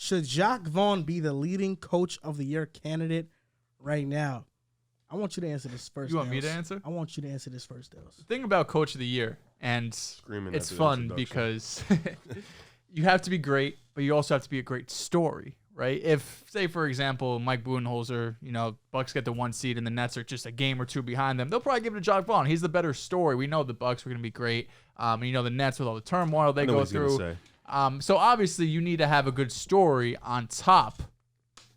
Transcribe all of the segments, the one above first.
Should Jacque Vaughn be the leading coach of the year candidate right now? I want you to answer this first. You want me to answer? I want you to answer this first, Dehls. The thing about coach of the year, and it's fun because you have to be great, but you also have to be a great story, right? If, say, for example, Mike Budenholzer, Bucks get the 1 seed and the Nets are just a game or two behind them, they'll probably give it to Jacque Vaughn. He's the better story. We know the Bucks were going to be great. The Nets with all the turmoil they go through. So obviously you need to have a good story on top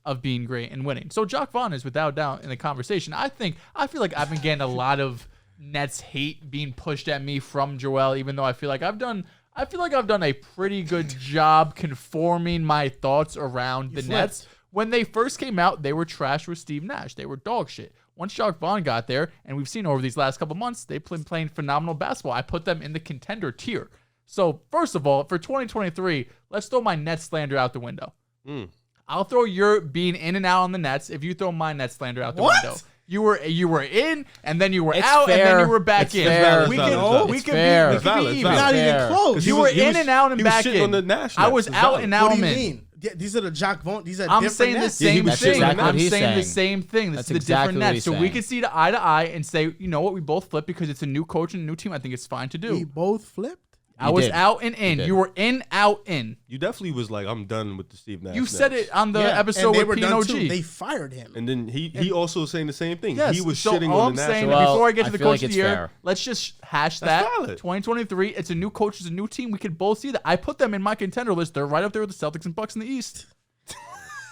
of being great and winning. So Jacque Vaughn is without doubt in the conversation. I feel like I've been getting a lot of Nets hate being pushed at me from Joel, even though I feel like I've done a pretty good job conforming my thoughts around the Nets. When they first came out, they were trash with Steve Nash. They were dog shit. Once Jacque Vaughn got there, and we've seen over these last couple months, they've been playing phenomenal basketball. I put them in the contender tier. So first of all, for 2023, let's throw my Nets slander out the window. I'll throw your being in and out on the Nets if you throw my Nets slander out the window. You were in, and then you were out, and then you were back in. We could be even. Not even close. You were in and out and back in. I was out and out. What do you mean? These are the Jacque Vaughn. These are I'm different saying Nets. the same thing. Exactly I'm saying the same thing. That's the different Nets. So we could see eye to eye and say, you know what, we both flip because it's a new coach and a new team. I think it's fine to do. We both flipped. I was out and in. You were in, out, in. You definitely was like, I'm done with the Steve Nash. You said it on the episode with PNOG. They fired him. And then he also was saying the same thing. Yes, he was so shitting all on I'm the saying, national. before I get to the coach of the year, fair. let's just hash That's that. valid. 2023, it's a new coach, it's a new team. We can both see that. I put them in my contender list. They're right up there with the Celtics and Bucks in the East.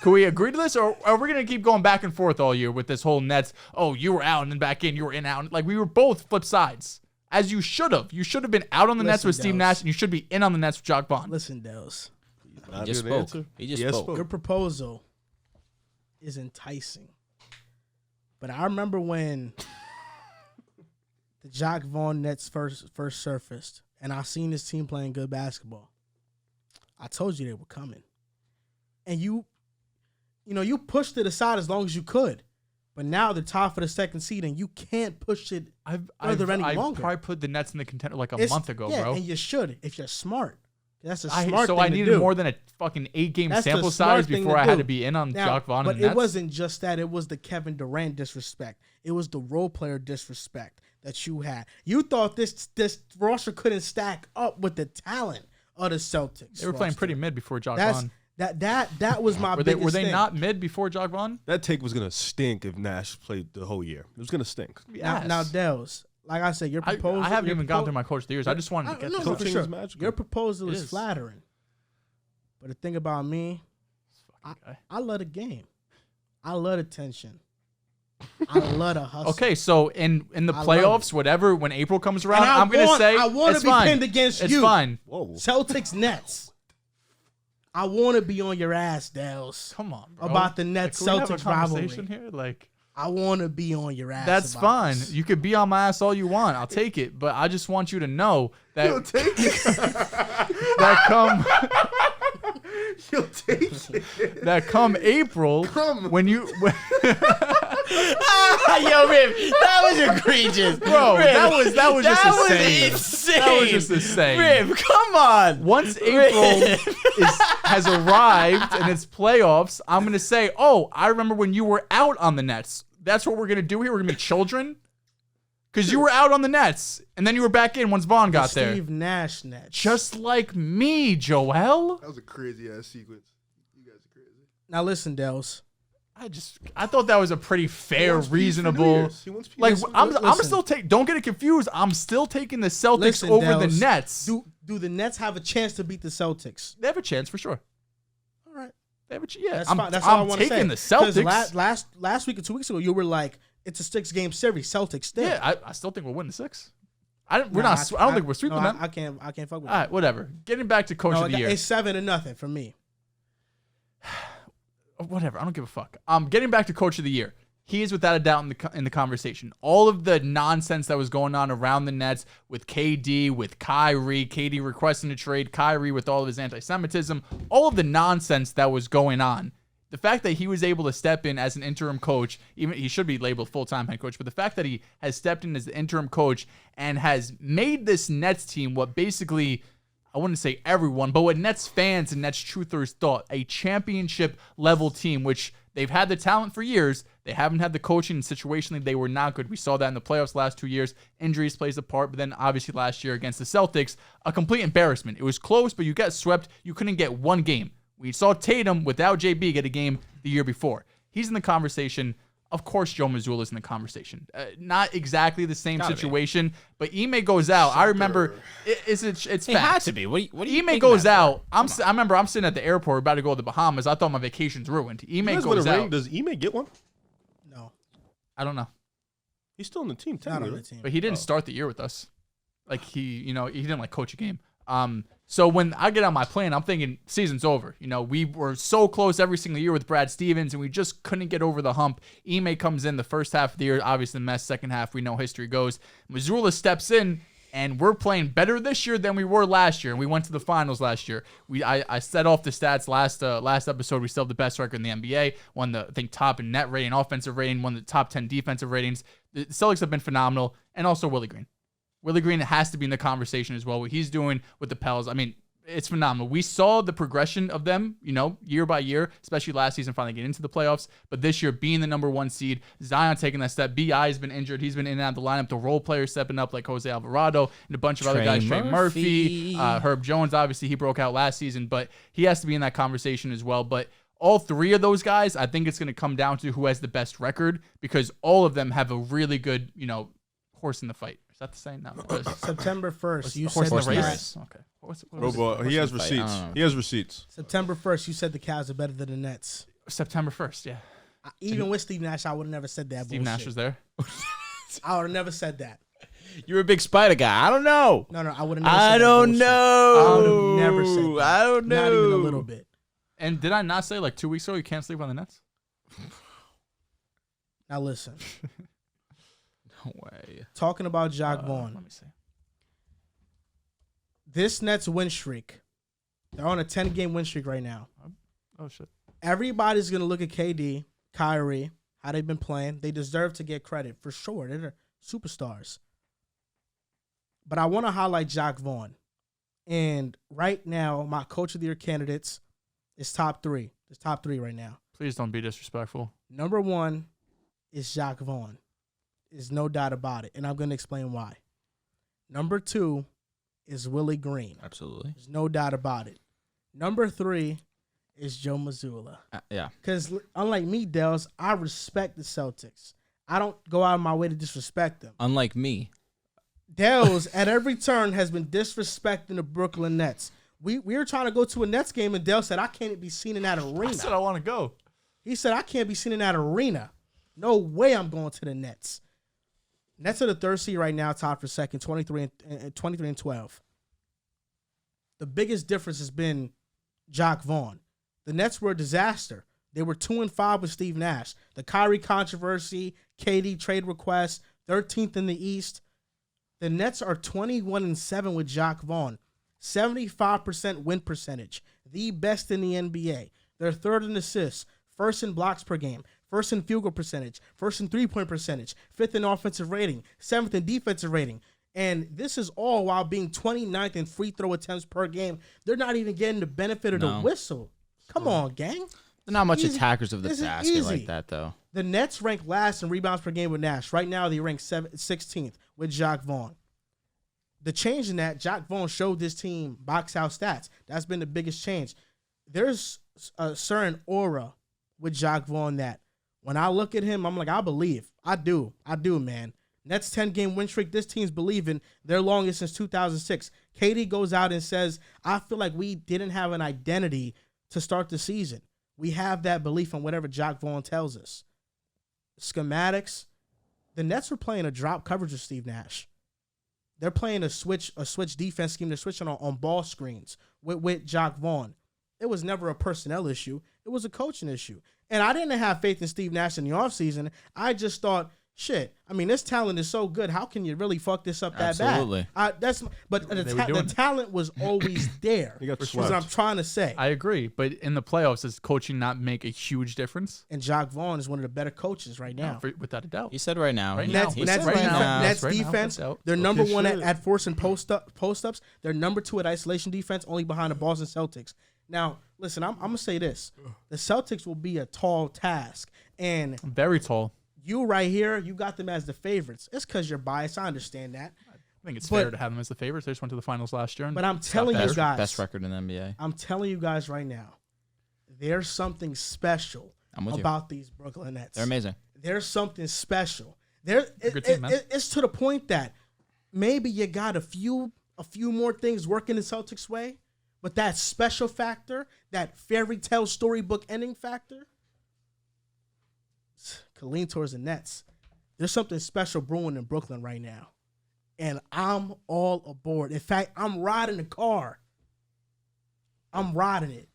Can we agree to this, or are we going to keep going back and forth all year with this whole Nets? Oh, you were out and then back in. You were in, out. Like, we were both flip sides. As you should have. You should have been out on the Nets with Steve Nash, and you should be in on the Nets with Jacque Vaughn. Listen, Dehls. He just spoke. He just spoke. Your proposal is enticing. But I remember when the Jacque Vaughn Nets first surfaced, and I seen this team playing good basketball. I told you they were coming. And you pushed it aside as long as you could. But now they're tied for the second seed, and you can't push it further any longer. I probably put the Nets in the contender like a month ago, bro. And you should if you're smart. That's a smart thing to do. So I needed more than a fucking 8-game sample size before I had to be in on Jacque Vaughn and the Nets. But it wasn't just that. It was the Kevin Durant disrespect. It was the role player disrespect that you had. You thought this roster couldn't stack up with the talent of the Celtics. They were playing pretty mid before Jacque Vaughn. That was my biggest thing. Were they not mid before Jacque Vaughn? That take was gonna stink if Nash played the whole year. It was gonna stink. Yes. Now, Dehls, like I said, your proposal. I haven't even gone through my coach of the years. I just wanted to get no, for sure. Is magical. Your proposal is flattering. But the thing about me, I love the game. I love the tension. I love the hustle. Okay, so in the playoffs, whatever, when April comes around, I'm going to say I want to be pinned against you. It's fine. Whoa. Celtics Nets. I want to be on your ass, Dehls. Come on, bro. About the Nets Celtics rivalry. Here? Like, I want to be on your ass. That's fine. This. You could be on my ass all you want. I'll take it. But I just want you to know that You'll take it. You'll take it. That come April, when you Yo, Rip, that was egregious, bro. Rip, that was just insane. insane. That was just insane. Rip, come on. Once April has arrived and it's playoffs, I'm gonna say, oh, I remember when you were out on the Nets. That's what we're gonna do here. We're gonna be children. Because you were out on the Nets, and then you were back in once Vaughn got there. Steve Nash Nets. Just like me, Joel. That was a crazy-ass sequence. You guys are crazy. Now listen, Dehls. I thought that was a pretty fair, reasonable. Like I'm still taking. Don't get it confused. I'm still taking the Celtics over Dehls, the Nets. Do the Nets have a chance to beat the Celtics? They have a chance for sure. All right. They have a yeah. That's I'm, fine. That's all I want to say. taking the Celtics. Last week or 2 weeks ago, you were like, "It's a 6-game series. Celtics still." Yeah, I still think we'll win the 6. I don't think we're sweeping them. I can't fuck with. All right, whatever. Getting back to coach of the year. It's 7-0 for me. Whatever. I don't give a fuck. Getting back to coach of the year. He is without a doubt in the conversation. All of the nonsense that was going on around the Nets with KD, with Kyrie, KD requesting a trade, Kyrie with all of his anti-Semitism, all of the nonsense that was going on. The fact that he was able to step in as an interim coach, even he should be labeled full-time head coach, but the fact that he has stepped in as the interim coach and has made this Nets team what basically, I wouldn't say everyone, but what Nets fans and Nets truthers thought, a championship level team, which they've had the talent for years. They haven't had the coaching, and situationally they were not good. We saw that in the playoffs last 2 years. Injuries plays a part, but then obviously last year against the Celtics, a complete embarrassment. It was close, but you got swept. You couldn't get one game. We saw Tatum without JB get a game the year before. He's in the conversation. Of course, Joe Mazzulla is in the conversation. Not exactly the same situation, but Ime goes out. I remember it's It has to be. What do you Ime goes out. I remember I'm sitting at the airport about to go to the Bahamas. I thought my vacation's ruined. Ime goes out. Does Ime get one? No. I don't know. He's still on the team, Not on the team. But he didn't start the year with us. Like he didn't like coach a game. So when I get on my plane, I'm thinking season's over. We were so close every single year with Brad Stevens, and we just couldn't get over the hump. Ime comes in the first half of the year, obviously the mess. Second half, we know history goes. Mazzulla steps in, and we're playing better this year than we were last year, and we went to the finals last year. I set off the stats last episode. We still have the best record in the NBA. Won the, I think, top in net rating, offensive rating, one of the top 10 defensive ratings. The Celtics have been phenomenal, and also Willie Green. Willie Green has to be in the conversation as well. What he's doing with the Pels, I mean, it's phenomenal. We saw the progression of them, year by year, especially last season, finally getting into the playoffs. But this year, being the number 1 seed, Zion taking that step. B.I. has been injured. He's been in and out of the lineup. The role players stepping up like Jose Alvarado and a bunch of other guys. Trey Murphy, Herb Jones, obviously, he broke out last season, but he has to be in that conversation as well. But all three of those guys, I think it's going to come down to who has the best record, because all of them have a really good, horse in the fight. Is that the saying? No. September 1st, you said the race. Okay. He has receipts. He has receipts. September 1st, you said the Cavs are better than the Nets. September 1st, yeah. Even with Steve Nash, I would have never said that. Steve Nash was there. I would have never said that. You're a big Spider guy. I don't know. No, I would have never said that. I don't know. I would have never said that. I don't know. Not even a little bit. And did I not say like 2 weeks ago you can't sleep on the Nets? Now listen. No way. Talking about Jacque Vaughn. Let me see. This Nets win streak, they're on a 10-game win streak right now. Oh, shit. Everybody's going to look at KD, Kyrie, how they've been playing. They deserve to get credit, for sure. They're superstars. But I want to highlight Jacque Vaughn. And right now, my Coach of the Year candidates is top 3. It's top 3 right now. Please don't be disrespectful. Number 1 is Jacque Vaughn. There's no doubt about it. And I'm going to explain why. Number 2 is Willie Green. Absolutely. There's no doubt about it. Number 3 is Joe Mazzulla. Yeah. Because unlike me, Dehls, I respect the Celtics. I don't go out of my way to disrespect them. Unlike me. Dehls, at every turn, has been disrespecting the Brooklyn Nets. We were trying to go to a Nets game, and Dehls said, I can't be seen in that arena. I said I want to go. He said, I can't be seen in that arena. No way I'm going to the Nets. Nets are the 3rd seed right now, tied for second, 23 and 12. The biggest difference has been Jacque Vaughn. The Nets were a disaster. They were 2-5 with Steve Nash. The Kyrie controversy, KD trade request, 13th in the East. The Nets are 21-7 with Jacque Vaughn. 75% win percentage. The best in the NBA. They're 3rd in assists, 1st in blocks per game, 1st in field goal percentage, 1st in three-point percentage, 5th in offensive rating, 7th in defensive rating. And this is all while being 29th in free throw attempts per game. They're not even getting the benefit of the whistle. Come on, gang. They're not much attackers of the basket like that, though. The Nets rank last in rebounds per game with Nash. Right now, they rank 16th with Jacque Vaughn. The change in that, Jacque Vaughn showed this team box out stats. That's been the biggest change. There's a certain aura with Jacque Vaughn that when I look at him, I'm like, I believe. I do, man. Nets 10-game win streak, this team's believing their longest since 2006. KD goes out and says, I feel like we didn't have an identity to start the season. We have that belief in whatever Jacque Vaughn tells us. Schematics, the Nets were playing a drop coverage with Steve Nash. They're playing a switch defense scheme. They're switching on ball screens with Jacque Vaughn. It was never a personnel issue. It was a coaching issue. And I didn't have faith in Steve Nash in the offseason. I just thought Shit, I mean, this talent is so good. How can you really fuck this up that bad? But the talent was always there. That's what I'm trying to say. I agree, but in the playoffs, does coaching not make a huge difference? And Jacque Vaughn is one of the better coaches right now, without a doubt. He said right now. Nets defense. They're number one at forcing post ups. They're number 2 at isolation defense, only behind the Boston Celtics. Now, listen, I'm gonna say this: the Celtics will be a tall task, and very tall. You right here, you got them as the favorites. It's because you're biased. I understand that. I think it's fair to have them as the favorites. They just went to the finals last year. But I'm telling you guys. Best record in the NBA. I'm telling you guys right now, there's something special about these Brooklyn Nets. They're amazing. There's something special. It's to the point that maybe you got a few more things working the Celtics' way, but that special factor, that fairy tale storybook ending factor, could lean towards the Nets. There's something special brewing in Brooklyn right now. And I'm all aboard. In fact, I'm riding the car. I'm riding it.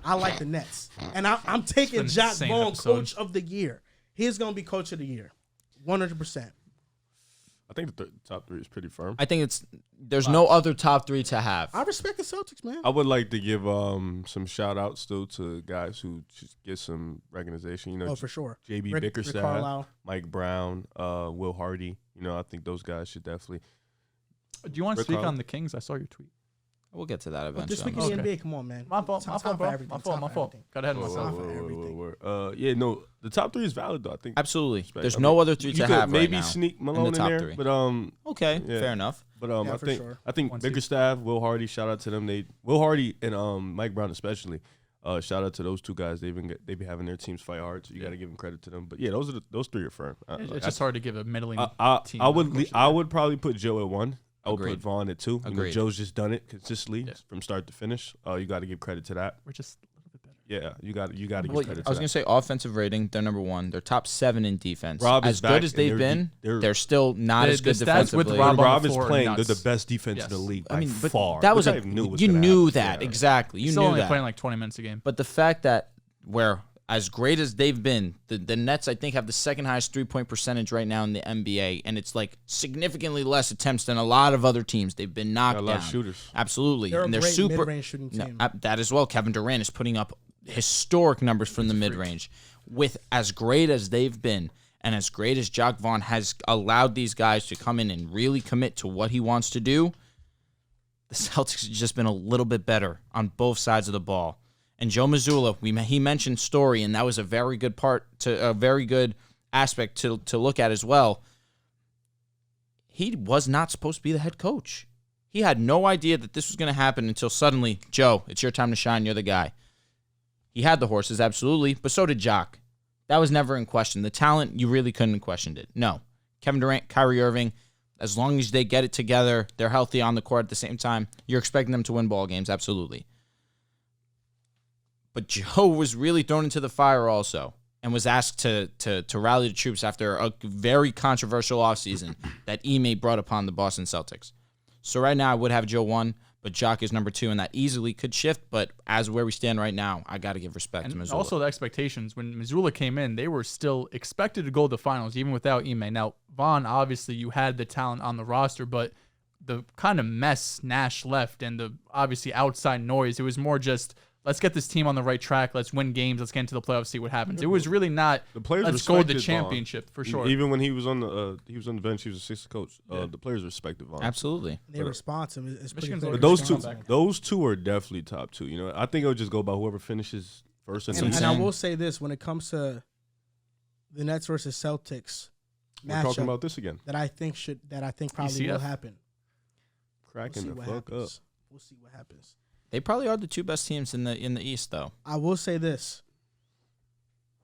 I like the Nets. And I'm taking Jacque Vaughn Coach of the Year. He's going to be Coach of the Year. 100%. I think the top 3 is pretty firm. I think there's no other top 3 to have. I respect the Celtics, man. I would like to give some shout outs still to guys who just get some recognition. You know, for sure. JB Bickerstaff, Mike Brown, Will Hardy. You know, I think those guys should definitely. Do you want to speak on the Kings? I saw your tweet. We'll get to that eventually. But this week in the NBA, come on, man. My fault, bro. My fault. Got ahead of myself. The top 3 is valid though. I think absolutely. There's no other 3 to have maybe right now. Sneak Malone in the top there, 3. But okay, fair enough. But I think Bickerstaff, Will Hardy, shout out to them. Will Hardy and Mike Brown especially. Shout out to those 2 guys. They be having their teams fight hard, so you got to give them credit to them. But yeah, those 3 are firm. It's just hard to give a middling team. I would probably put Joe at 1. I would put Vaughn at 2. You know, Joe's just done it consistently from start to finish. You got to give credit to that. We're just a little bit better. Yeah, you got to give credit to that. I was going to say offensive rating, they're number 1. They're top 7 in defense. Rob as good as they've been, they're still not as good defensively. With Rob is playing, they're the best defense in the league by far. That was you knew that. Exactly. You knew that. He's only playing like 20 minutes a game. But the fact that as great as they've been, the Nets, I think, have the second highest 3-point percentage right now in the NBA, and it's like significantly less attempts than a lot of other teams. They've been knocked down. A lot of shooters. Absolutely. They're and a they're great mid-range shooting team. That as well. Kevin Durant is putting up historic numbers from the mid-range. With as great as they've been, and as great as Jacque Vaughn has allowed these guys to come in and really commit to what he wants to do, the Celtics have just been a little bit better on both sides of the ball. And Joe Mazzulla, he mentioned Story, and that was a very good aspect to look at as well. He was not supposed to be the head coach. He had no idea that this was going to happen until suddenly, Joe, it's your time to shine. You're the guy. He had the horses, absolutely, but so did Jacque. That was never in question. The talent, you really couldn't have questioned it. No. Kevin Durant, Kyrie Irving, as long as they get it together, they're healthy on the court at the same time, you're expecting them to win ball games, absolutely. But Joe was really thrown into the fire also and was asked to rally the troops after a very controversial offseason that Ime brought upon the Boston Celtics. So right now I would have Joe 1, but Jacque is number 2, and that easily could shift. But as where we stand right now, I got to give respect to Mazzulla. Also the expectations. When Mazzulla came in, they were still expected to go to the finals, even without Ime. Now, Vaughn, obviously you had the talent on the roster, but the kind of mess Nash left and the obviously outside noise, it was more just, let's get this team on the right track. Let's win games. Let's get into the playoffs, see what happens. It was really not, let's go to the championship, for sure. Even when he was on the bench, he was assistant coach. The players respected Vaughn. Absolutely. They respond to him. It's pretty clear. But those two are definitely top 2. You know, I think it'll just go by whoever finishes first. And I will say this, when it comes to the Nets versus Celtics matchup, we're talking about this again. That I think probably will happen. Cracking the fuck up. We'll see what happens. They probably are the 2 best teams in the East, though. I will say this.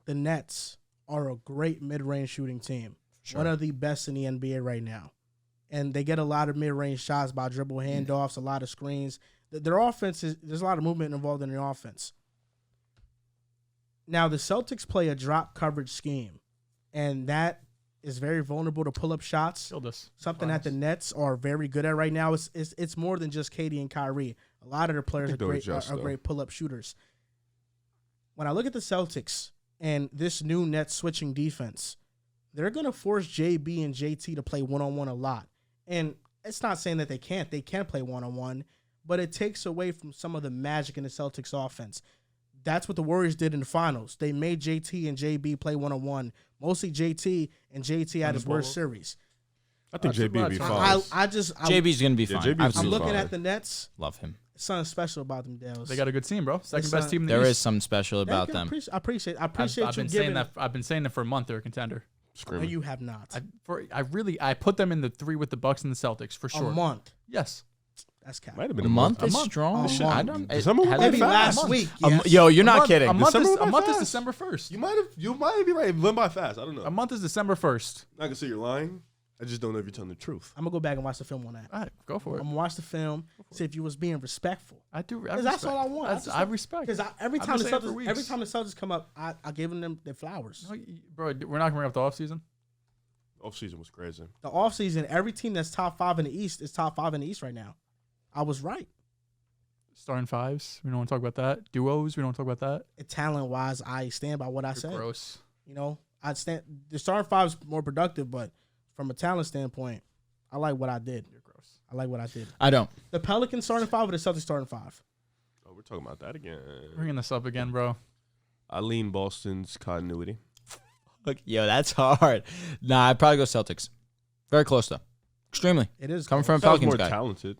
The Nets are a great mid-range shooting team. Sure. One of the best in the NBA right now. And they get a lot of mid-range shots by dribble handoffs, a lot of screens. Their offense there's a lot of movement involved in their offense. Now, the Celtics play a drop coverage scheme, and that is very vulnerable to pull up shots. Something that the Nets are very good at right now. It's more than just KD and Kyrie. A lot of their players are great pull up shooters. When I look at the Celtics and this new Nets switching defense, they're going to force JB and JT to play one-on-one a lot. And it's not saying that they can't. They can play one-on-one, but it takes away from some of the magic in the Celtics offense. That's what the Warriors did in the finals. They made JT and JB play one-on-one. Mostly JT, and JT had his worst series. I think JB will be fine. JB's going to be fine. I'm looking at the Nets. Love him. Something special about them, Dehls. They got a good team, bro. Second best team in the There East. is something special about them. I appreciate I've you giving that. I've been saying that for a month. They're a contender. No, you have not. I put them in the 3 with the Bucks and the Celtics for sure. A month. Yes. That's cap. Might have been a month. Is month. strong. I don't. Maybe last week. Yes. Yo, you're not kidding. A month is December 1st. You might be right. It went by fast. I don't know. A month is December 1st. Not gonna say you're lying. I just don't know if you're telling the truth. I'm gonna go back and watch the film on that. All right, go for it. I'm gonna watch the film, see if you was being respectful. I do. That's all I want. I respect. Because every time the Celtics come up, I give them their flowers. No, bro, we're not gonna bring up the offseason. Offseason was crazy. The offseason, every team that's top 5 in the East is top 5 in the East right now. I was right. Starting fives, we don't want to talk about that. Duos, we don't talk about that. Talent wise, I stand by what I said. Gross. You know, I stand. The starting five is more productive, but from a talent standpoint, I like what I did. You're gross. I like what I did. I don't. The Pelicans starting 5 or the Celtics starting 5? Oh, we're talking about that again. Bringing this up again, bro. I lean Boston's continuity. Look, yo, that's hard. Nah, I'd probably go Celtics. Very close though. Extremely. It is coming from a Pelicans Pelicans more guy. talented.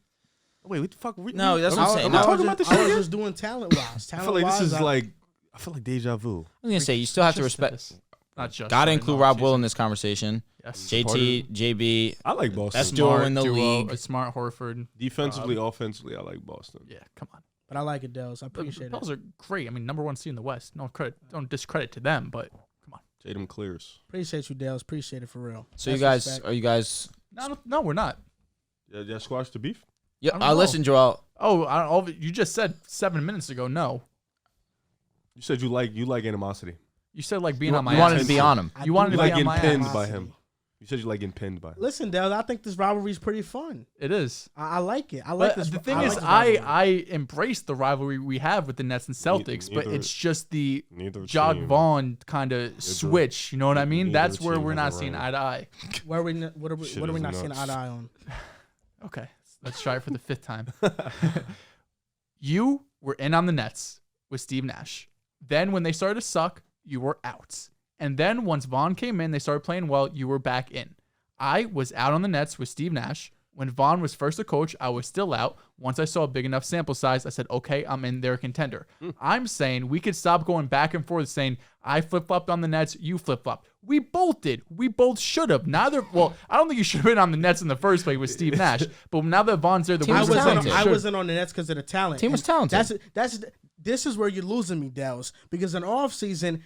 Wait, what the fuck? No, that's what I'm saying. Are we talking about this shit I was again? just doing talent wise. I feel like this is like. I feel like deja vu. I was gonna say you still have to respect. Not just. Gotta include Rob Will in this conversation. Yes. JT, JB. I like Boston. That's duo in the league. A smart Horford. Defensively, offensively, I like Boston. Yeah, come on. But I like it, Dehls. I appreciate it. The Pels are great. I mean, number 1 seed in the West. No credit. Don't discredit to them, but come on. Tatum clears. Appreciate you, Dehls. Appreciate it for real. So That's you guys, respect. are you guys? No, we're not. Yeah, squash the beef. Yeah, I don't know. listen, Joel. Oh, you just said 7 minutes ago. No, You said you like animosity. you said like being on my. You wanted ass. to be on him. You wanted You to like be on getting my pinned ass. by him. You said you like getting pinned by him. Listen, Dehls, I think this rivalry is pretty fun. It is. I like it. I like But this. the thing I is, like this rivalry. I embrace the rivalry we have with the Nets and Celtics, but neither- it's just the Neither Jacque team. Vaughn kind of switch. You know what I mean? neither That's where team we're has not a seeing ring. eye to eye. What are we Shit not is seeing nuts. eye to eye on? Okay, let's try it for the 5th time. You were in on the Nets with Steve Nash. Then when they started to suck, you were out. And then once Vaughn came in, they started playing well, you were back in. I was out on the Nets with Steve Nash. When Vaughn was first a coach, I was still out. Once I saw a big enough sample size, I said, okay, I'm in their contender. I'm saying we could stop going back and forth saying, I flip-flopped on the Nets, you flip-flopped. We both did. We both should have. Well, I don't think you should have been on the Nets in the first place with Steve Nash. But now that Vaughn's there, Team was talented. I wasn't on the Nets because of the talent. Team was talented. This is where you're losing me, Dehls, because in off season,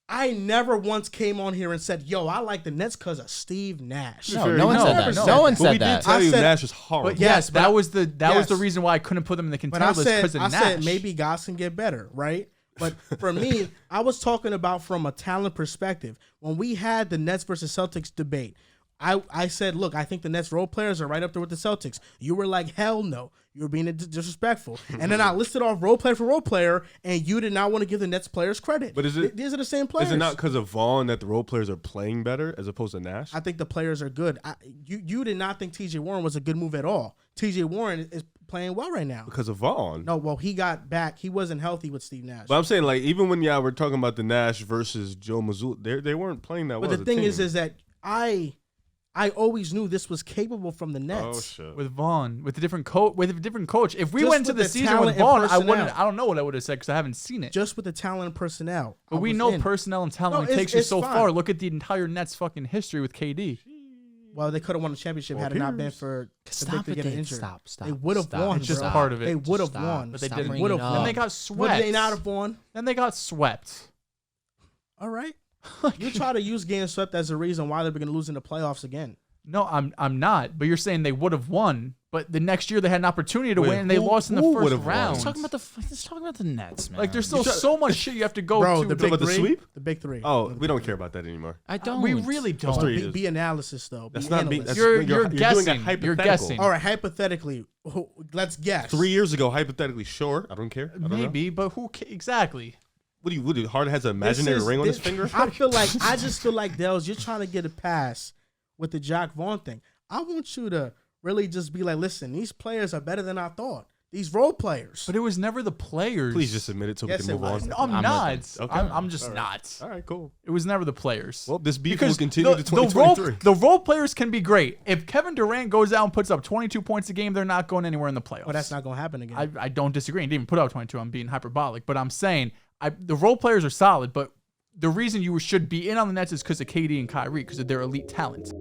I never once came on here and said, yo, I like the Nets because of Steve Nash. No one said that. No one But we said did that. tell you I said- Nash is horrible. But yes, but that was the yes. reason why I couldn't put them in the But contender I list said, because of Nash. said maybe guys can get better, right? But for me, I was talking about from a talent perspective. When we had the Nets versus Celtics debate, I said, look, I think the Nets role players are right up there with the Celtics. You were like, hell no. You were being disrespectful. And then I listed off role player for role player, and you did not want to give the Nets players credit. But is it? These are the same players. Is it not because of Vaughn that the role players are playing better as opposed to Nash? I think the players are good. You did not think T.J. Warren was a good move at all. T.J. Warren is playing well right now. Because of Vaughn. No, well, he got back. He wasn't healthy with Steve Nash. But I'm saying, like, even when we're talking about the Nash versus Joe Mazzulla, they weren't playing that well. But as the a thing team. is that I always knew this was capable from the Nets. Oh shit. with Vaughn, with a different coach. If we Just went into with the the season talent with and Vaughn, personnel. I don't know what I would have said because I haven't seen it. Just with the talent and personnel. But I we was know in. personnel and talent No, takes you it's so fine. far. Look at the entire Nets fucking history with KD. Well, they could have won the championship had it not been for Stop Victor it, getting Dave. injured. Stop. They would have won. It's just bro. part of it. They would have Stop. won. But they Stop didn't. bringing Would have it won. Then up. they got Would swept. they not have won? Then they got swept. All right. You try to use getting swept as a reason why they're going to lose in the playoffs again. No, I'm not. But you're saying they would have won. But the next year they had an opportunity to Wait, win and they who- lost in the who first would've won? round. Let's talk about the Nets, man. Like there's still so much shit you have to go Bro, to. the to- big about the three. sweep? The big three. Oh, we don't care about that anymore. I don't. we really don't. three. Be analysis, though. That's be not be. analyst. That's, You're doing a guessing. You're hypothetical. guessing. All right, hypothetically, let's guess. 3 years ago, hypothetically, sure. I don't care. I don't know. Maybe, but exactly? What do you? Harden has an imaginary ring on his finger? I just feel like Dehls, you're trying to get a pass with the Jacque Vaughn thing. I want you to really just be like, listen, these players are better than I thought. These role players. But it was never the players. Please just admit it so we can move on. No, I'm not. Okay. I'm just not. All right, cool. It was never the players. Well, this beef will continue to 2023. The role players can be great. If Kevin Durant goes out and puts up 22 points a game, they're not going anywhere in the playoffs. Well, that's not going to happen again. I don't disagree. He didn't even put out 22. I'm being hyperbolic. But I'm saying the role players are solid, but the reason you should be in on the Nets is because of KD and Kyrie, because of their elite talent.